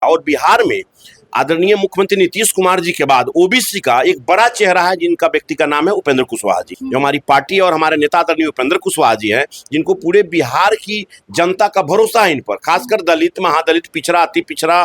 और बिहार में आदरणीय मुख्यमंत्री नीतीश कुमार जी के बाद ओबीसी का एक बड़ा चेहरा है, जिनका व्यक्ति का नाम है उपेंद्र कुशवाहा जी, जो हमारी पार्टी और हमारे नेता आदरणीय उपेंद्र कुशवाहा जी हैं, जिनको पूरे बिहार की जनता का भरोसा है इन पर, खासकर दलित, महादलित, पिछड़ा, अति पिछड़ा,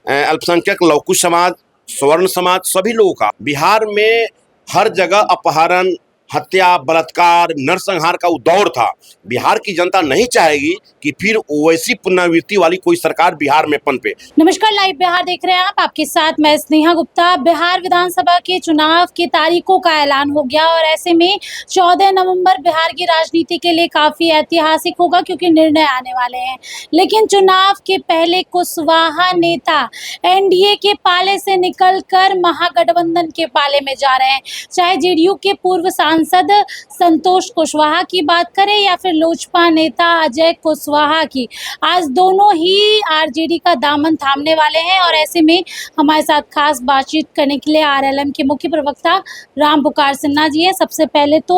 अल्पसंख्यक, लौकुश समाज, स्वर्ण समाज, सभी लोगों का बिहार में हर जगह अपहरण, हत्या, बलात्कार, नरसंहार का दौर था। बिहार की जनता नहीं चाहेगी कि फिर वैसी पुनरावृत्ति वाली कोई सरकार बिहार में पनपे। नमस्कार, लाइव बिहार देख रहे हैं आप, आपके साथ मैं स्नेहा गुप्ता। बिहार विधानसभा के चुनाव की तारीखों का ऐलान हो गया और ऐसे में 14 नवंबर बिहार की राजनीति के लिए काफी ऐतिहासिक होगा, क्योंकि निर्णय आने वाले हैं। लेकिन चुनाव के पहले कुशवाहा नेता एनडीए के पाले से निकलकर महागठबंधन के पाले में जा रहे हैं। चाहे जेडीयू के पूर्व सांसद संतोष कुशवाहा की बात करें या फिर लोजपा नेता अजय कुशवाहा की, आज दोनों ही आरजेडी का दामन थामने वाले हैं। और ऐसे में हमारे साथ खास बातचीत करने के लिए आरएलएम के मुख्य प्रवक्ता राम पुकार सिन्हा जी हैं। सबसे पहले तो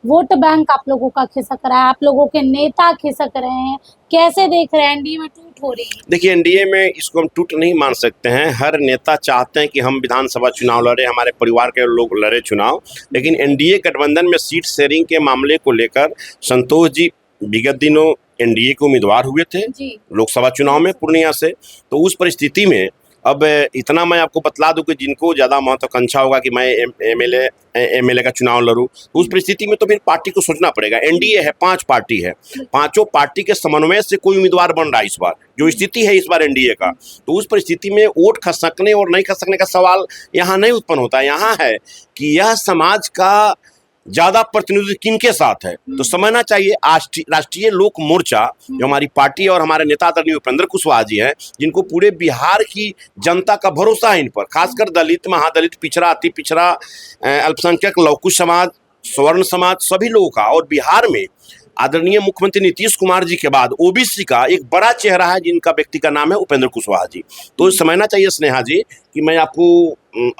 वोट बैंक आप लोगों का खिसक रहा है, आप लोगों के नेता खिसक रहे हैं, कैसे देख रहे हैं? एनडीए में टूट हो रही है। देखिए, एनडीए में इसको हम टूट नहीं मान सकते हैं। हर नेता चाहते हैं कि हम विधानसभा चुनाव लड़े, हमारे परिवार के लोग लड़े चुनाव, लेकिन एनडीए गठबंधन में सीट शेयरिंग के मामले को लेकर संतोष जी विगत दिनों एनडीए के उम्मीदवार हुए थे लोकसभा चुनाव में पूर्णिया से। तो उस परिस्थिति में अब इतना मैं आपको बतला दूं कि जिनको ज़्यादा महत्वाकांक्षा होगा कि मैं एमएलए का चुनाव लड़ूं, तो उस परिस्थिति में तो फिर पार्टी को सोचना पड़ेगा। एनडीए है, 5 पार्टी है, पांचों पार्टी के समन्वय से कोई उम्मीदवार बन रहा है इस बार, जो स्थिति है इस बार एनडीए का। तो उस परिस्थिति में वोट खसकने और नहीं खसकने का सवाल यहाँ नहीं उत्पन्न होता है। यहाँ है कि यह समाज का ज्यादा प्रतिनिधित्व किनके साथ है, तो समझना चाहिए राष्ट्रीय लोक मोर्चा, जो हमारी पार्टी और हमारे नेता आदरणीय उपेंद्र कुशवाहा जी हैं, जिनको पूरे बिहार की जनता का भरोसा है इन पर, खासकर दलित, महादलित, पिछड़ा, अति पिछड़ा, अल्पसंख्यक, लौकुश समाज, स्वर्ण समाज, सभी लोगों का। और बिहार में आदरणीय मुख्यमंत्री नीतीश कुमार जी के बाद ओबीसी का एक बड़ा चेहरा है, जिनका व्यक्ति का नाम है उपेंद्र कुशवाहा जी। तो समझना चाहिए स्नेहा जी कि मैं आपको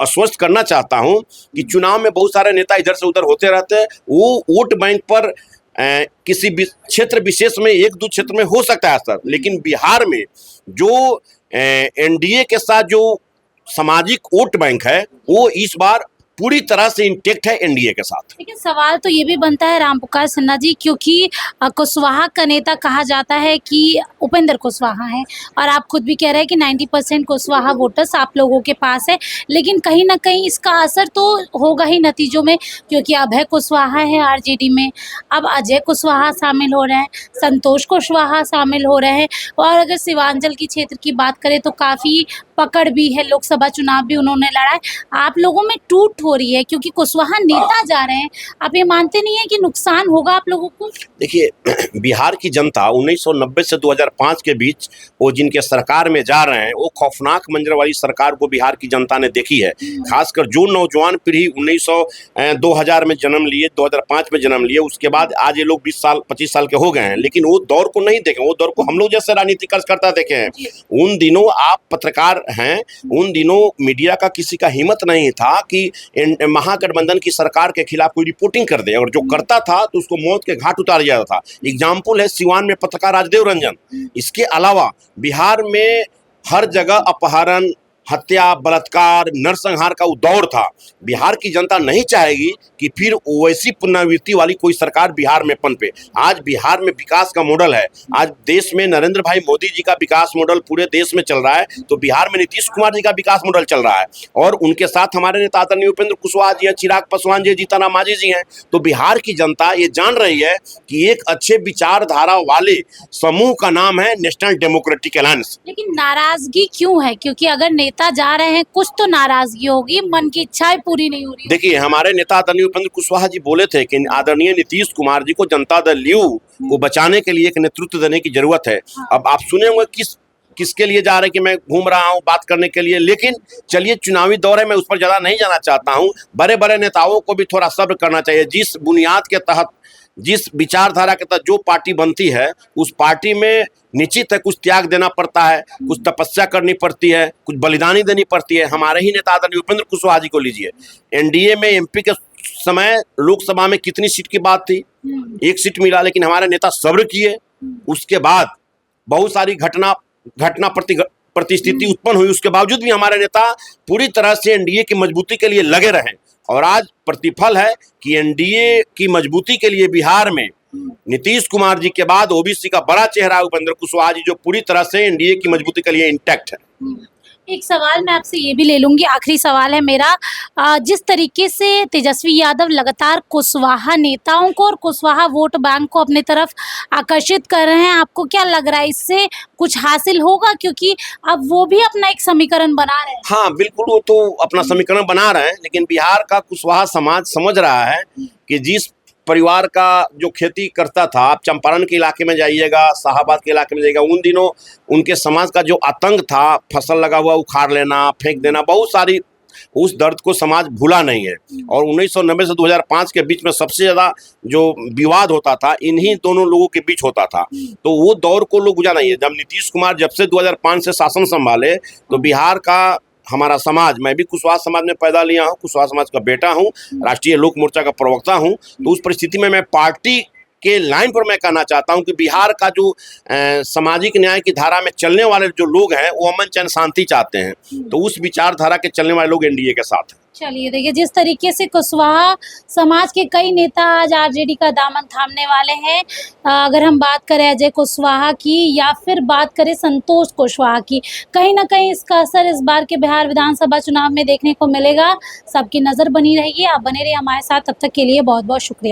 आश्वस्त करना चाहता हूं कि चुनाव में बहुत सारे नेता इधर से उधर होते रहते हैं। वो वोट बैंक पर किसी क्षेत्र विशेष में, 1-2 क्षेत्र में हो सकता है असर, लेकिन बिहार में जो एनडीए के साथ जो सामाजिक वोट बैंक है, वो इस बार पूरी तरह से इंटेक्ट है एनडीए के साथ। लेकिन सवाल तो ये भी बनता है राम पुकार सिन्हा जी, क्योंकि कुशवाहा का नेता कहा जाता है कि उपेंद्र कुशवाहा है, और आप खुद भी कह रहे हैं कि 90% कुशवाहा वोटर्स आप लोगों के पास है, लेकिन कहीं ना कहीं इसका असर तो होगा ही नतीजों में, क्योंकि अभय कुशवाहा है आरजेडी में, अब अजय कुशवाहा शामिल हो रहे हैं, संतोष कुशवाहा शामिल हो रहे हैं, और अगर सीमांचल की क्षेत्र की बात करें तो काफ़ी पकड़ भी है, लोकसभा चुनाव भी उन्होंने लड़ा है। आप लोगों में टूट हो रही है क्योंकि कुशवाहा नेता जा रहे हैं। आप ये मानते नहीं है कि नुकसान होगा आप लोगों को? देखिए, बिहार की जनता 1990 से 2005 के बीच वो जिनके सरकार में जा रहे हैं, वो खौफनाक मंजर वाली सरकार को बिहार की जनता ने देखी है। खासकर जो नौजवान पीढ़ी 2000 में जन्म लिए, 2005 में जन्म लिए, उसके बाद आज ये लोग 20 साल 25 साल के हो गए हैं, लेकिन वो दौर को नहीं देखे, वो दौर को हम लोग जैसे राजनीतिक कार्यकर्ता देखे हैं। उन दिनों आप पत्रकार हैं, उन दिनों मीडिया का किसी का हिम्मत नहीं था कि महागठबंधन की सरकार के खिलाफ कोई रिपोर्टिंग कर दे, और जो करता था तो उसको मौत के घाट उतार जाता था। एग्जाम्पल है सिवान में पत्रकार राजदेव रंजन। इसके अलावा बिहार में हर जगह अपहरण, हत्या, बलात्कार, नरसंहार का दौर था। बिहार की जनता नहीं चाहेगी कि फिर वैसी पुनरावृत्ति वाली कोई सरकार बिहार में पनपे। आज बिहार में विकास का मॉडल है, आज देश में नरेंद्र भाई मोदी जी का विकास मॉडल पूरे देश में चल रहा है, तो बिहार में नीतीश कुमार जी का विकास मॉडल चल रहा है, और उनके साथ हमारे नेता आदरणीय उपेंद्र कुशवाहा जी हैं, चिराग पासवान जी, जीतन राम मांझी जी हैं। तो बिहार की जनता ये जान रही है कि एक अच्छे विचारधारा वाले समूह का नाम है नेशनल डेमोक्रेटिक अलायंस। लेकिन नाराजगी क्यों है? क्योंकि अगर नेता जा रहे हैं, कुछ तो नाराजगी होगी, मन की इच्छाएं पूरी नहीं हो रही। देखिए, हमारे नेता आदरणीय उपेंद्र कुशवाहा जी बोले थे कि आदरणीय नीतीश कुमार जी को जनता दल यू को बचाने के लिए एक नेतृत्व देने की जरूरत है। अब आप सुने होंगे किसके लिए जा रहे हैं कि मैं घूम रहा हूं बात करने के लिए, लेकिन चलिए चुनावी दौर है, मैं उस पर ज्यादा नहीं जाना चाहता हूं। बड़े बड़े नेताओं को भी थोड़ा सब्र करना चाहिए। जिस बुनियाद के तहत, जिस विचारधारा के तहत जो पार्टी बनती है, उस पार्टी में निश्चित है कुछ त्याग देना पड़ता है, कुछ तपस्या करनी पड़ती है, कुछ बलिदानी देनी पड़ती है। हमारे ही नेता आदरणीय उपेंद्र कुशवाहा जी को लीजिए, एनडीए में एमपी के समय लोकसभा में कितनी सीट की बात थी, 1 सीट मिला, लेकिन हमारे नेता सब्र किए। उसके बाद बहुत सारी घटना परिस्थिति उत्पन्न हुई, उसके बावजूद भी हमारे नेता पूरी तरह से एनडीए की मजबूती के लिए लगे रहे और आज प्रतिफल है कि एनडीए की मजबूती के लिए बिहार में नीतीश कुमार जी के बाद ओबीसी का बड़ा चेहरा उपेंद्र कुशवाहा जी जो पूरी तरह से एनडीए की मजबूती के लिए इंटैक्ट है। एक सवाल मैं आपसे ये भी ले लूंगी, आखिरी सवाल है मेरा। जिस तरीके से तेजस्वी यादव लगातार कुशवाहा नेताओं को और कुशवाहा वोट बैंक को अपने तरफ आकर्षित कर रहे हैं, आपको क्या लग रहा है इससे कुछ हासिल होगा? क्योंकि अब वो भी अपना एक समीकरण बना रहे हैं। हाँ बिल्कुल, वो तो अपना समीकरण बना रहे हैं, लेकिन बिहार का कुशवाहा समाज समझ रहा है कि जिस परिवार का जो खेती करता था, आप चंपारण के इलाके में जाइएगा, शाहाबाद के इलाके में जाइएगा, उन दिनों उनके समाज का जो आतंक था, फसल लगा हुआ उखाड़ लेना, फेंक देना, बहुत सारी, उस दर्द को समाज भूला नहीं है। और 1990 से 2005 के बीच में सबसे ज़्यादा जो विवाद होता था इन्हीं दोनों लोगों के बीच होता था, तो वो दौर को लोग गुजारा नहीं है। जब नीतीश कुमार जब से 2005 से शासन संभाले तो बिहार का हमारा समाज, मैं भी कुशवाहा समाज में पैदा लिया हूँ, कुशवाहा समाज का बेटा हूँ, राष्ट्रीय लोक मोर्चा का प्रवक्ता हूँ, तो उस परिस्थिति में मैं पार्टी के लाइन पर मैं कहना चाहता हूं कि बिहार का जो सामाजिक न्याय की धारा में चलने वाले जो लोग हैं वो अमन चैन शांति चाहते हैं, तो उस विचारधारा के चलने वाले लोग एनडीए के साथ हैं। चलिए देखिए, जिस तरीके से कुशवाहा समाज के कई नेता आज आरजेडी का दामन थामने वाले हैं, अगर हम बात करें अजय कुशवाहा की या फिर बात करें संतोष कुशवाहा की, कहीं ना कहीं इसका असर इस बार के बिहार विधानसभा चुनाव में देखने को मिलेगा। सबकी नज़र बनी रहेगी, आप बने रहिए हमारे साथ, तब तक के लिए बहुत बहुत शुक्रिया।